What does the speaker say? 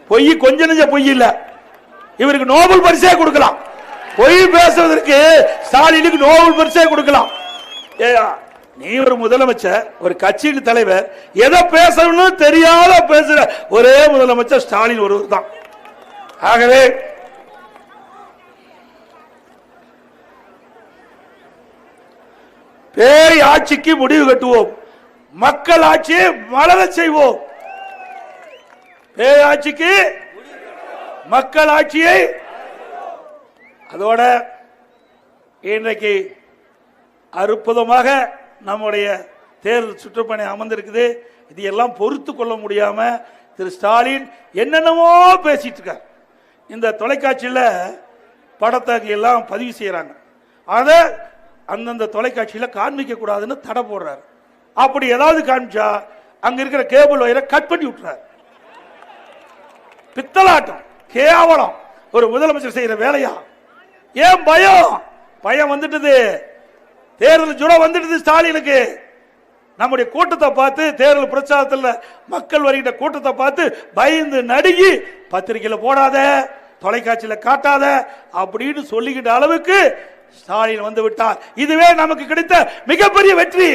பொய் கொஞ்ச நெஞ்ச பொய் இல்ல, இவருக்கு நோபல் பரிசே கொடுக்கலாம். பொய் பேசுவதற்கு ஸ்டாலினுக்கு நோபல் பரிசே கொடுக்கலாம். நீ ஒரு முதலமைச்சர், ஒரு கட்சியின் தலைவர், எதை பேசணும்னு தெரியாத பேசுற ஒரே முதலமைச்சர் ஸ்டாலின் ஒருவர் தான். ஆகவே பேய் ஆட்சிக்கு முடிவு கட்டுவோம், மக்கள் ஆட்சியை மலர செய்வோம். பேய் ஆட்சிக்கு மக்கள் ஆட்சியை. அதோட இன்றைக்கு அற்புதமாக நம்முடைய தேர்தல் சுற்றுப்பணி அமர்ந்திருக்குது. இது எல்லாம் பொறுத்து கொள்ள முடியாம திரு ஸ்டாலின் என்னென்னமோ பேசிட்டு இருக்கார். இந்த தொலைக்காட்சியில் படத்தை எல்லாம் பதிவு செய்யறாங்க, அதை அந்தந்த தொலைக்காட்சியில் காண்பிக்க கூடாதுன்னு தடை போடுறாரு. அப்படி ஏதாவது காமிச்சா அங்க இருக்கிற கேபிள் வயரை கட் பண்ணி விட்டுறாரு. பித்தலாட்டம், கேவலம். ஒரு முதலமைச்சர் செய்யற வேலையா? ஏன் பயம்? பயம் வந்துட்டது, தேர்தல் ஜுரம் வந்துடுது ஸ்டாலினுக்கு. நம்முடைய கூட்டத்தை பார்த்து, தேர்தல் பிரச்சாரத்தில் மக்கள் வருகின்ற கூட்டத்தை பார்த்து பயந்து நடுங்கி பத்திரிகையில் போடாத, தொலைக்காட்சியில் காட்டாத அப்படின்னு சொல்லிக்கிட்ட அளவுக்கு ஸ்டாலின் வந்து விட்டார். இதுவே நமக்கு கிடைத்த மிகப்பெரிய வெற்றி.